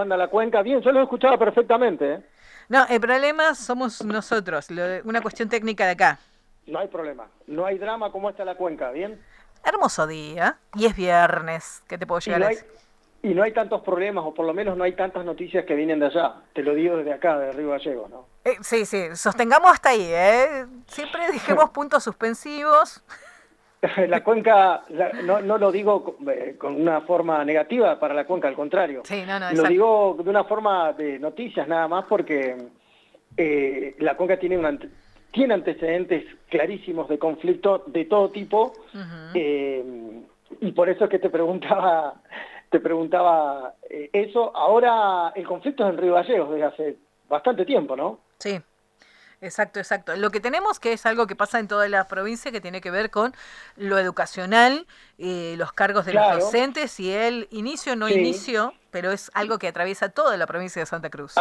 Anda la cuenca, bien, yo lo escuchaba perfectamente, ¿eh? No, el problema somos nosotros, una cuestión técnica de acá. No hay problema, no hay drama como está la cuenca, ¿bien? Hermoso día, y es viernes, ¿qué te puedo Y llegar a no hay, decir? y no hay tantos problemas, o por lo menos no hay tantas noticias que vienen de allá. Te lo digo desde acá, de Río Gallegos, ¿no? Sí, sí, sostengamos hasta ahí, ¿eh? Siempre dejemos puntos suspensivos. La cuenca, no lo digo con una forma negativa para la cuenca, al contrario. Sí, no, no, Lo exacto. digo de una forma de noticias nada más porque la cuenca tiene antecedentes clarísimos de conflicto de todo tipo, Ujú. eh, y por eso es que te preguntaba eso. Ahora el conflicto es en Río Gallegos desde hace bastante tiempo, ¿no? Sí, exacto, exacto. Lo que tenemos que es algo que pasa en toda la provincia que tiene que ver con lo educacional, los cargos de los Claro, docentes y el inicio, no sí. inicio, pero es algo que atraviesa toda la provincia de Santa Cruz.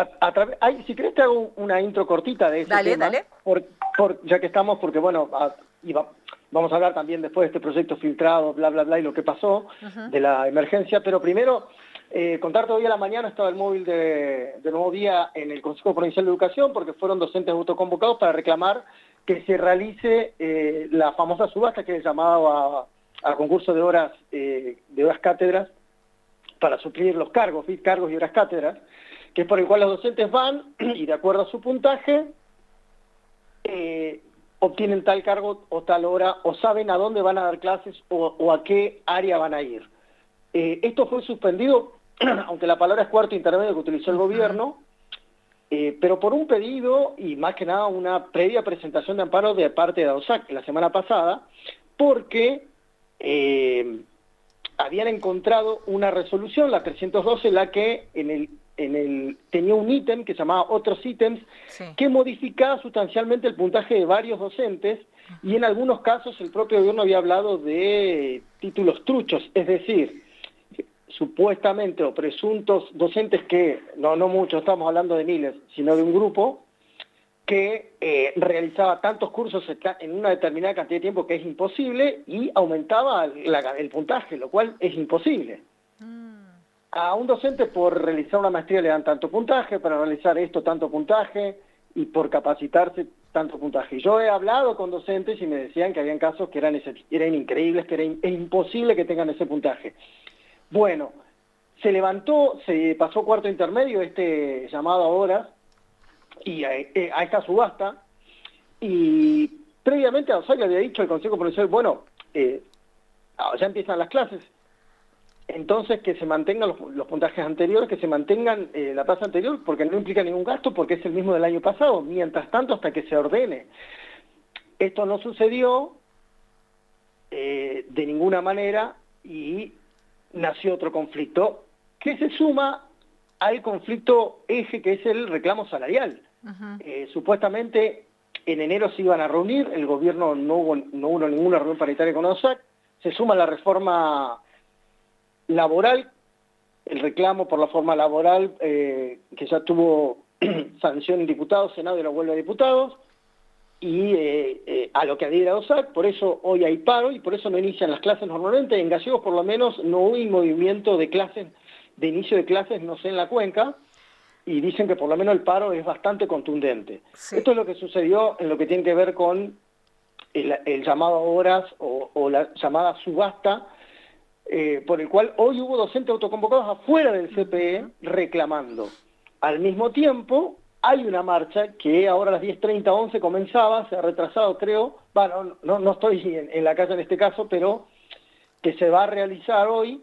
Si querés te hago una intro cortita de ese Dale, tema, dale. ya que estamos, porque bueno, vamos a hablar también después de este proyecto filtrado, bla, bla, bla, y lo que pasó Ujú. de la emergencia, pero primero, contarte hoy a la mañana estaba el móvil de Nuevo Día en el Consejo Provincial de Educación, porque fueron docentes autoconvocados para reclamar que se realice la famosa subasta que es llamado a concurso de horas cátedras, para suplir los cargos, cargos y horas cátedras, que es por el cual los docentes van y de acuerdo a su puntaje obtienen tal cargo o tal hora o saben a dónde van a dar clases o a qué área van a ir. Esto fue suspendido, aunque la palabra es cuarto intermedio que utilizó el Ujú. gobierno, pero por un pedido y más que nada una previa presentación de amparo de parte de ADOSAC la semana pasada, porque eh, habían encontrado una resolución, la 312, la que tenía un ítem que se llamaba otros ítems, Sí. que modificaba sustancialmente el puntaje de varios docentes, y en algunos casos el propio gobierno había hablado de títulos truchos, es decir, supuestamente o presuntos docentes que, no muchos, estamos hablando de miles, sino de un grupo, que realizaba tantos cursos en una determinada cantidad de tiempo que es imposible y aumentaba el puntaje, lo cual es imposible. Mm. A un docente por realizar una maestría le dan tanto puntaje, para realizar esto tanto puntaje y por capacitarse tanto puntaje. Y yo he hablado con docentes y me decían que habían casos que eran increíbles, que es imposible que tengan ese puntaje. Bueno, se pasó cuarto intermedio este llamado ahora y a esta subasta, y previamente a Osaka había dicho el Consejo Provincial, bueno, ya empiezan las clases, entonces que se mantengan los puntajes anteriores, que se mantengan la tasa anterior, porque no implica ningún gasto, porque es el mismo del año pasado, mientras tanto hasta que se ordene. Esto no sucedió de ninguna manera y nació otro conflicto que se suma al conflicto eje que es el reclamo salarial. Ujú. Supuestamente en enero se iban a reunir, el gobierno no hubo ninguna reunión paritaria con OSAC, se suma la reforma laboral, el reclamo por la forma laboral que ya tuvo sanción en diputados, Senado y la vuelta de diputados, y a lo que adhiera OSAC, por eso hoy hay paro y por eso no inician las clases normalmente. En Gallegos por lo menos no hay movimiento de clases, de inicio de clases, no sé en la cuenca, y dicen que por lo menos el paro es bastante contundente. Sí. Esto es lo que sucedió en lo que tiene que ver con el llamado a horas o la llamada subasta, por el cual hoy hubo docentes autoconvocados afuera del CPE Ujú. reclamando. Al mismo tiempo, hay una marcha que ahora a las 10:30, 11 comenzaba, se ha retrasado creo, bueno, no estoy en la calle en este caso, pero que se va a realizar hoy,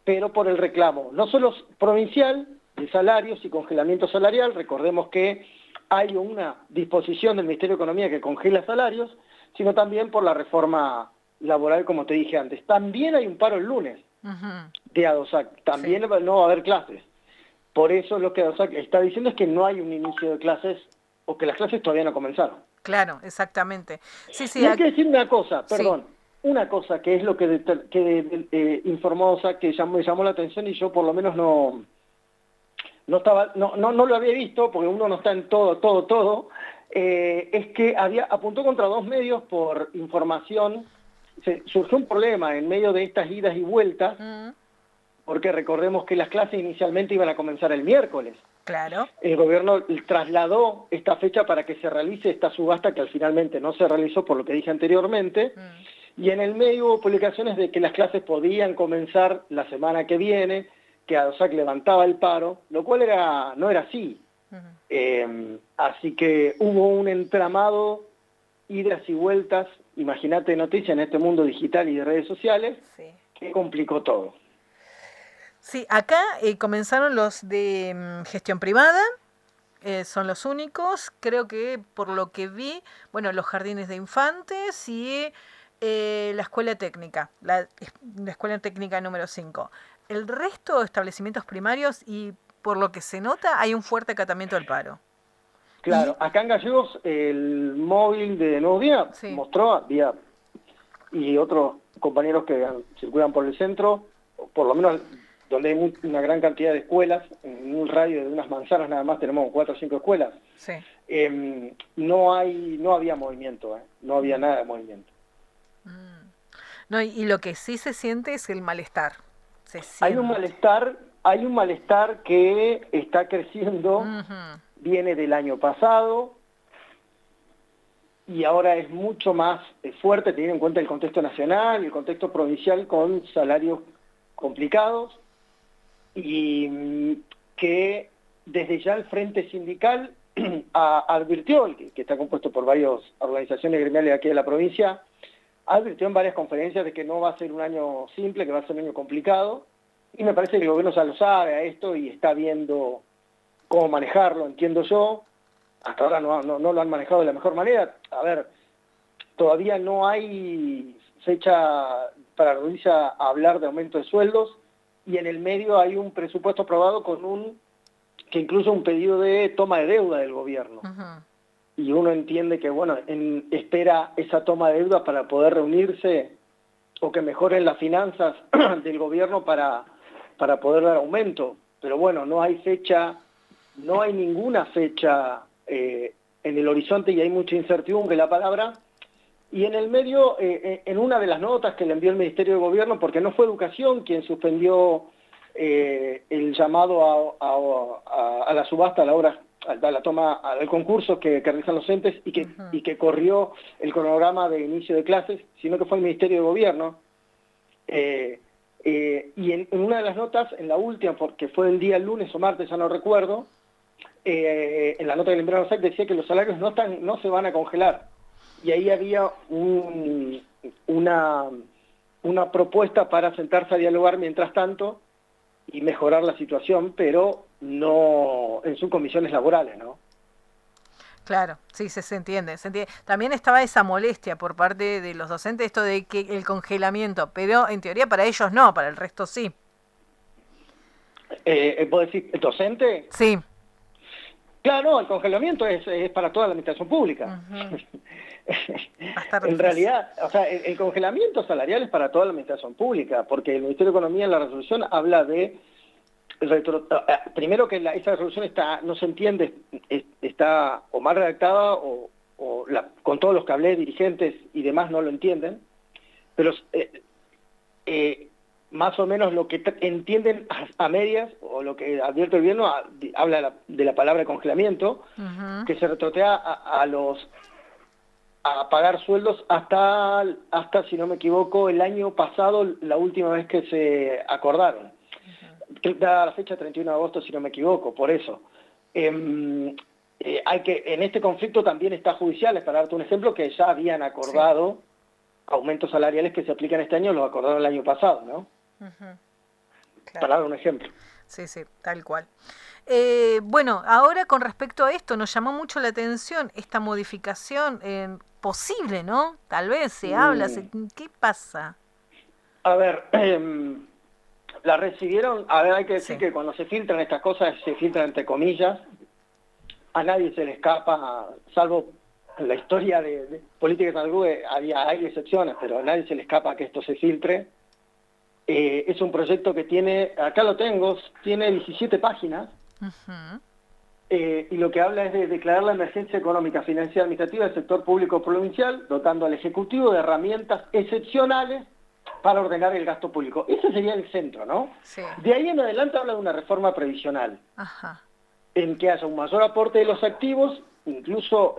pero por el reclamo, no solo provincial, de salarios y congelamiento salarial, recordemos que hay una disposición del Ministerio de Economía que congela salarios, sino también por la reforma laboral, como te dije antes. También hay un paro el lunes Ujú. de ADOSAC, Sí. también no va a haber clases. Por eso lo que ADOSAC está diciendo es que no hay un inicio de clases o que las clases todavía no comenzaron. Claro, exactamente. Sí, sí, Y hay que decir una cosa, sí. perdón, una cosa que es lo que informó OSAC que me llamó la atención y yo por lo menos no estaba, no lo había visto porque uno no está en todo, es que apuntó contra dos medios por información. Surgió un problema en medio de estas idas y vueltas, Mm. porque recordemos que las clases inicialmente iban a comenzar el miércoles. Claro. El gobierno trasladó esta fecha para que se realice esta subasta que finalmente no se realizó por lo que dije anteriormente, y en el medio hubo publicaciones de que las clases podían comenzar la semana que viene, que ADOSAC levantaba el paro, lo cual no era así. Así que hubo un entramado, idas y vueltas, imagínate noticias en este mundo digital y de redes sociales, que complicó todo. Sí, acá comenzaron los de gestión privada, son los únicos, creo que por lo que vi, bueno, los jardines de infantes y la escuela técnica, la escuela técnica número 5. El resto de establecimientos primarios y por lo que se nota hay un fuerte acatamiento del paro. Claro, acá en Gallegos el móvil de Nuevo Día mostró, y otros compañeros que circulan por el centro, por lo menos donde hay una gran cantidad de escuelas, en un radio de unas manzanas nada más tenemos 4 o 5 escuelas, no había movimiento, no había nada de movimiento. No, y lo que sí se siente es el malestar. Hay un malestar que está creciendo, viene del año pasado, y ahora es mucho más fuerte teniendo en cuenta el contexto nacional, el contexto provincial con salarios complicados, y que desde ya el Frente Sindical advirtió, que está compuesto por varias organizaciones gremiales aquí de la provincia, advirtió en varias conferencias de que no va a ser un año simple, que va a ser un año complicado, y me parece que el gobierno ya lo sabe a esto y está viendo cómo manejarlo, entiendo yo. Hasta ahora no lo han manejado de la mejor manera. A ver, todavía no hay fecha para reunirse a hablar de aumento de sueldos, y en el medio hay un presupuesto aprobado que incluye un pedido de toma de deuda del gobierno. Y uno entiende que, bueno, espera esa toma de deuda para poder reunirse o que mejoren las finanzas del gobierno para poder dar aumento. Pero bueno, no hay ninguna fecha en el horizonte y hay mucha incertidumbre, la palabra. Y en el medio, en una de las notas que le envió el Ministerio de Gobierno, porque no fue Educación quien suspendió el llamado a la subasta, a la toma, al concurso que realizan los entes y que corrió el cronograma de inicio de clases, sino que fue el Ministerio de Gobierno. Y en una de las notas, en la última, porque fue el día lunes o martes, ya no recuerdo, en la nota que le enviaron a SAC decía que los salarios no se van a congelar. Y ahí había una propuesta para sentarse a dialogar mientras tanto y mejorar la situación, pero no en sus comisiones laborales, ¿no? Claro, sí, se entiende. También estaba esa molestia por parte de los docentes, esto de que el congelamiento, pero en teoría para ellos no, para el resto sí. ¿Puedo decir el docente? Sí. Claro, el congelamiento es para toda la administración pública. En realidad, o sea, el congelamiento salarial es para toda la administración pública, porque el Ministerio de Economía en la resolución habla de primero que esa resolución no se entiende, está o mal redactada con todos los que hablé, dirigentes y demás no lo entienden, pero más o menos lo que entienden a medias, o lo que advierte el gobierno, habla de la palabra congelamiento, que se retrotea a pagar sueldos hasta, si no me equivoco, el año pasado, la última vez que se acordaron. Da la fecha 31 de agosto, si no me equivoco, por eso. En este conflicto también está judiciales, para darte un ejemplo, que ya habían acordado aumentos salariales que se aplican este año, los acordaron el año pasado, ¿no? Claro. Para dar un ejemplo. Sí, tal cual. Bueno, ahora con respecto a esto, nos llamó mucho la atención esta modificación posible, ¿no? Tal vez se habla, ¿qué pasa? A ver, la recibieron, hay que decir que cuando se filtran estas cosas, se filtran entre comillas, a nadie se le escapa, salvo en la historia de política de salud, hay excepciones, pero a nadie se le escapa que esto se filtre. Es un proyecto que tiene 17 páginas, y lo que habla es de declarar la emergencia económica, financiera y administrativa del sector público provincial, dotando al Ejecutivo de herramientas excepcionales para ordenar el gasto público. Ese sería el centro, ¿no? Sí. De ahí en adelante habla de una reforma previsional, Ajá. en que haya un mayor aporte de los activos, incluso,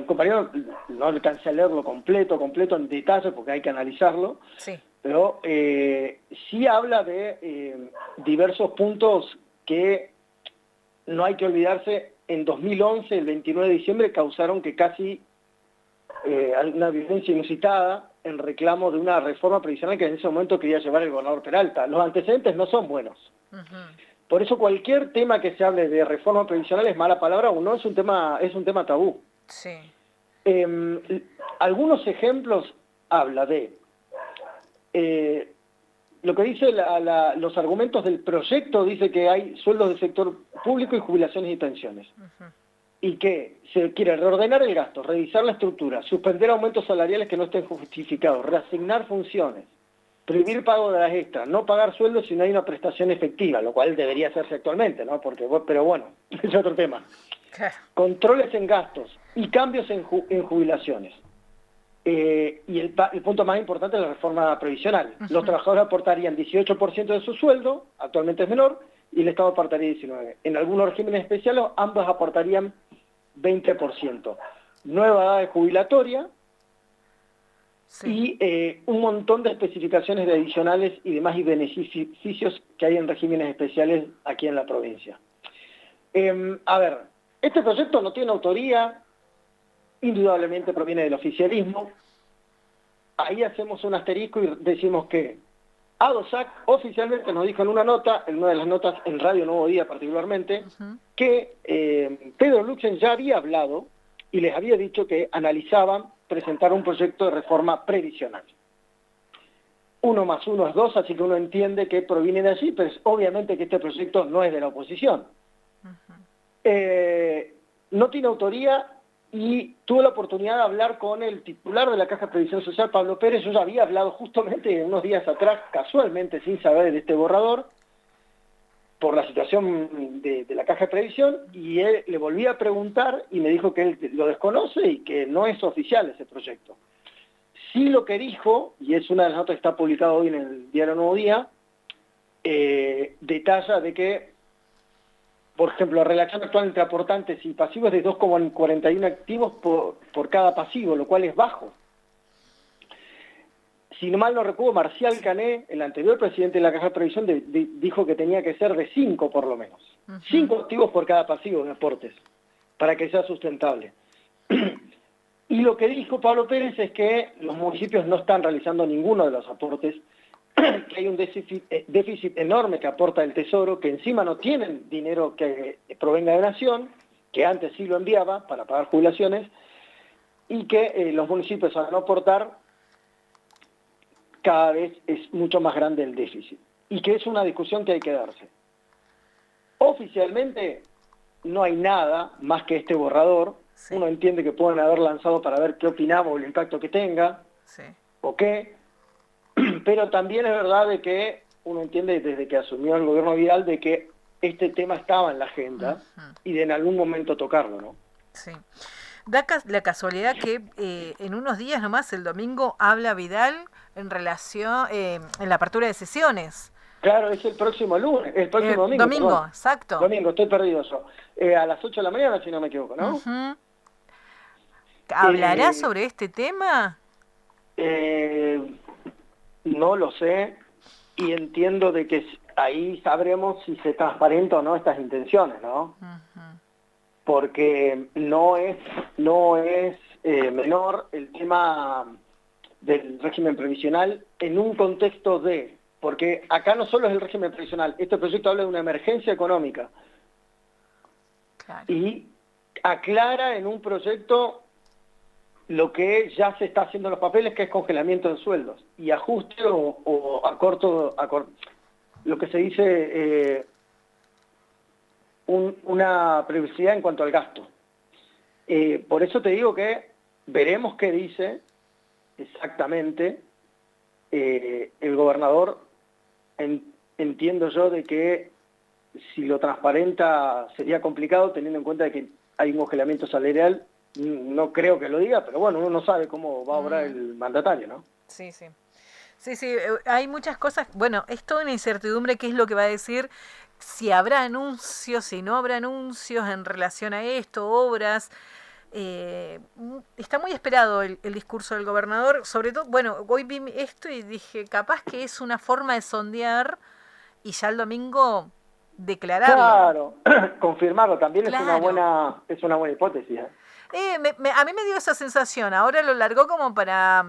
compañero, no alcancé a leerlo completo en detalle, porque hay que analizarlo, Sí. pero sí habla de diversos puntos que no hay que olvidarse. En 2011, el 29 de diciembre, causaron que casi una violencia inusitada en reclamo de una reforma previsional que en ese momento quería llevar el gobernador Peralta. Los antecedentes no son buenos. Ujú. Por eso cualquier tema que se hable de reforma previsional es mala palabra o no, es un tema tabú. Sí. Algunos ejemplos habla de lo que dice los argumentos del proyecto. Dice que hay sueldos del sector público y jubilaciones y pensiones. Ujú. Y que se quiere reordenar el gasto, revisar la estructura, suspender aumentos salariales que no estén justificados, reasignar funciones, prohibir pago de las extras, no pagar sueldos si no hay una prestación efectiva, lo cual debería hacerse actualmente, ¿no? Pero bueno, es otro tema. Claro. Controles en gastos y cambios en jubilaciones. Y el punto más importante es la reforma previsional. Los trabajadores aportarían 18% de su sueldo, actualmente es menor, y el Estado aportaría 19%. En algunos regímenes especiales ambos aportarían 20%. Nueva edad jubilatoria. Sí. Y un montón de especificaciones de adicionales y demás y beneficios que hay en regímenes especiales aquí en la provincia. A ver, este proyecto no tiene autoría, indudablemente proviene del oficialismo. Ahí hacemos un asterisco y decimos que ADOSAC oficialmente nos dijo en una nota, en una de las notas en Radio Nuevo Día particularmente, que Pedro Luxen ya había hablado y les había dicho que analizaban presentar un proyecto de reforma previsional. 1 más 1 es 2, así que uno entiende que proviene de allí, pero es obviamente que este proyecto no es de la oposición. No tiene autoría y tuve la oportunidad de hablar con el titular de la Caja de Previsión Social, Pablo Pérez. Yo ya había hablado justamente unos días atrás, casualmente, sin saber de este borrador, por la situación de la Caja de Previsión, y él le volví a preguntar y me dijo que él lo desconoce y que no es oficial ese proyecto. Sí, lo que dijo, y es una de las notas que está publicada hoy en el diario Nuevo Día, detalla de que, por ejemplo, la relación actual entre aportantes y pasivos es de 2,41 activos por cada pasivo, lo cual es bajo. Si no mal no recuerdo, Marcial Cané, el anterior presidente de la Caja de Previsión, dijo que tenía que ser de 5 por lo menos. 5 activos por cada pasivo de aportes, para que sea sustentable. Y lo que dijo Pablo Pérez es que los municipios no están realizando ninguno de los aportes, que hay un déficit enorme que aporta el Tesoro, que encima no tienen dinero que provenga de Nación, que antes sí lo enviaba para pagar jubilaciones, y que los municipios al no aportar cada vez es mucho más grande el déficit, y que es una discusión que hay que darse. Oficialmente no hay nada más que este borrador. Sí. Uno entiende que pueden haber lanzado para ver qué opinamos, el impacto que tenga, sí, o qué, pero también es verdad de que uno entiende desde que asumió el gobierno Vidal de que este tema estaba en la agenda y de en algún momento tocarlo, ¿no? Sí. Da la casualidad que en unos días nomás, el domingo, habla Vidal en relación, en la apertura de sesiones. Claro, es el próximo lunes, el próximo domingo. Domingo, exacto. Domingo, estoy perdido yo. A las 8 de la mañana, si no me equivoco, ¿no? ¿Hablará sobre este tema? No lo sé, y entiendo de que ahí sabremos si se transparenta o no estas intenciones, ¿no? Porque no es menor el tema del régimen previsional en un contexto de... Porque acá no solo es el régimen previsional, este proyecto habla de una emergencia económica. Claro. Y aclara en un proyecto lo que ya se está haciendo en los papeles, que es congelamiento de sueldos, y ajuste o lo que se dice una previsibilidad en cuanto al gasto. Por eso te digo que veremos qué dice exactamente el gobernador. Entiendo yo de que si lo transparenta sería complicado, teniendo en cuenta de que hay un congelamiento salarial. No creo que lo diga, pero bueno, uno no sabe cómo va a obrar el mandatario, ¿no? Sí, sí. Sí, sí, hay muchas cosas. Bueno, es toda una incertidumbre qué es lo que va a decir, si habrá anuncios, si no habrá anuncios en relación a esto, obras. Está muy esperado el discurso del gobernador, sobre todo, bueno, hoy vi esto y dije, capaz que es una forma de sondear y ya el domingo declararlo. Claro, confirmarlo también Claro. es una buena hipótesis, ¿eh? A mí me dio esa sensación, ahora lo largó como para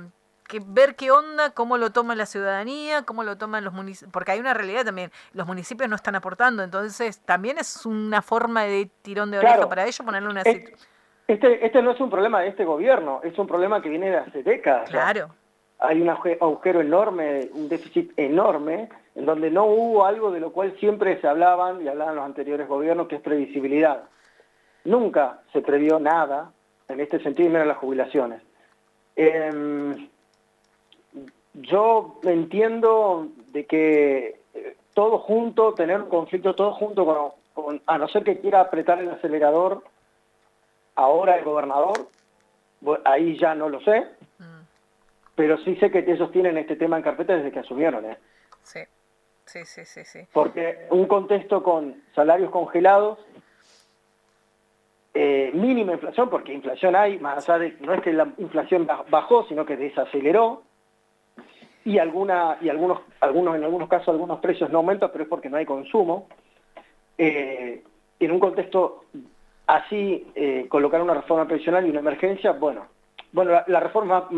ver qué onda, cómo lo toma la ciudadanía, cómo lo toman los municipios, porque hay una realidad también, los municipios no están aportando, entonces también es una forma de tirón de oreja Claro, para ellos ponerle una es- este no es un problema de este gobierno, es un problema que viene de hace décadas ya. Claro. Hay un agujero enorme, un déficit enorme, en donde no hubo algo de lo cual siempre se hablaban y hablaban los anteriores gobiernos, que es previsibilidad. Nunca se previó nada en este sentido, y menos las jubilaciones. Yo entiendo de que todo junto, tener un conflicto todo junto a no ser que quiera apretar el acelerador ahora el gobernador, ahí ya no lo sé, Mm, pero sí sé que ellos tienen este tema en carpeta desde que asumieron, ¿eh? sí, sí, sí, sí, sí. Porque un contexto con salarios congelados, mínima inflación, porque inflación hay, más allá de, no es que la inflación bajó, sino que desaceleró, y en algunos casos algunos precios no aumentan, pero es porque no hay consumo. En un contexto así, colocar una reforma previsional y una emergencia, bueno, la reforma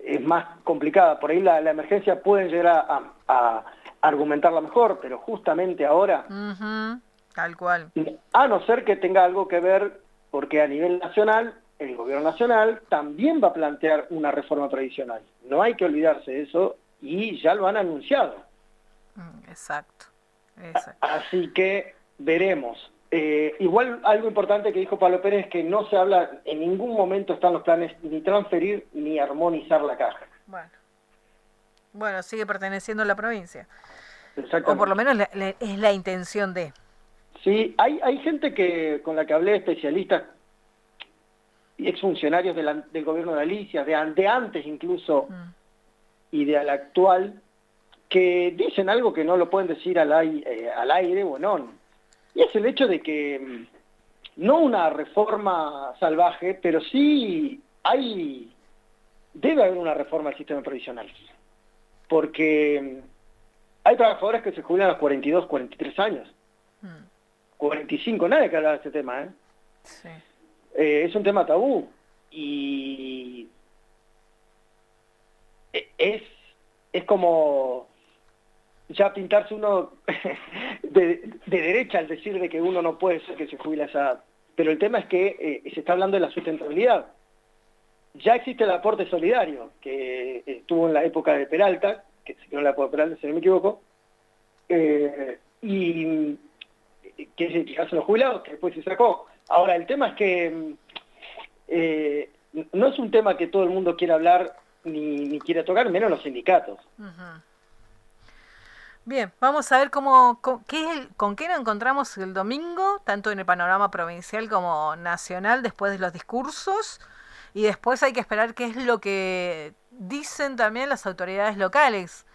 es más complicada, por ahí la emergencia pueden llegar a argumentarla mejor, pero justamente ahora, Ujú, tal cual. a no ser que tenga algo que ver, porque a nivel nacional, el gobierno nacional también va a plantear una reforma previsional. No hay que olvidarse de eso y ya lo han anunciado. Exacto, exacto. Así que veremos. Igual algo importante que dijo Pablo Pérez es que no se habla, en ningún momento están los planes ni transferir ni armonizar la caja. Bueno, bueno, sigue perteneciendo a la provincia. O por lo Exactamente. menos es la intención de. Sí, hay gente con la que hablé, especialistas y exfuncionarios del gobierno de Alicia, de antes incluso, Mm, y de la actual, que dicen algo que no lo pueden decir al aire o no. Y es el hecho de que no una reforma salvaje, pero sí debe haber una reforma del sistema previsional. Porque hay trabajadores que se jubilan a los 42, 43 años. mm, 45, nadie que habla de este tema, ¿eh? sí. Es un tema tabú. Y es como ya pintarse uno de derecha al decir de que uno no puede ser que se jubile a esa edad. Pero el tema es que se está hablando de la sustentabilidad. Ya existe el aporte solidario, que estuvo en la época de Peralta, que se quedó en la época de Peralta, si no me equivoco, y que es el que hacen los jubilados, que después se sacó. Ahora, el tema es que no es un tema que todo el mundo quiera hablar ni quiera tocar, menos los sindicatos. Ujú. Bien, vamos a ver con qué nos encontramos el domingo, tanto en el panorama provincial como nacional, después de los discursos. Y después hay que esperar qué es lo que dicen también las autoridades locales.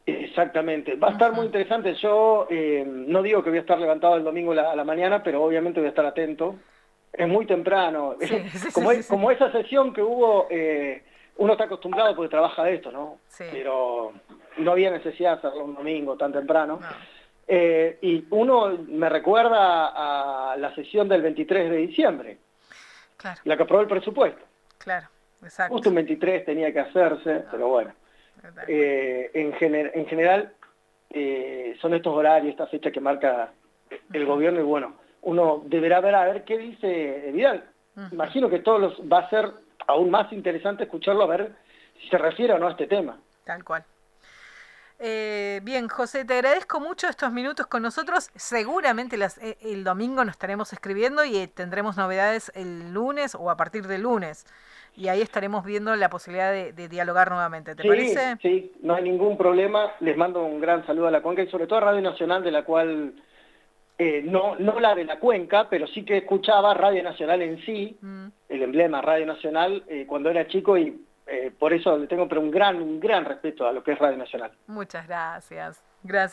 Exactamente, va a estar muy Ujú. interesante. Yo no digo que voy a estar levantado el domingo a la mañana, pero obviamente voy a estar atento. Es muy temprano, Sí, sí, sí, como, sí, sí. como esa sesión que hubo, uno está acostumbrado porque trabaja de esto, ¿no? Sí, Pero no había necesidad de hacerlo un domingo tan temprano. no, Y uno me recuerda a la sesión del 23 de diciembre, claro, la que aprobó el presupuesto. claro, exacto. Justo un 23 tenía que hacerse, No, pero bueno. tal cual. En general son estos horarios, esta fecha que marca el Ujú, gobierno y bueno, uno deberá ver a ver qué dice Vidal. ujú, Imagino que va a ser aún más interesante escucharlo a ver si se refiere o no a este tema. tal cual. Bien, José, te agradezco mucho estos minutos con nosotros. Seguramente el domingo nos estaremos escribiendo y tendremos novedades el lunes o a partir del lunes. Y ahí estaremos viendo la posibilidad de dialogar nuevamente. ¿Te Sí, parece? sí, no hay ningún problema. Les mando un gran saludo a la Cuenca y sobre todo a Radio Nacional, de la cual, no la de la Cuenca, pero sí que escuchaba Radio Nacional en sí, Mm, el emblema Radio Nacional, cuando era chico y por eso le tengo pero un gran respeto a lo que es Radio Nacional. Muchas gracias. Gracias.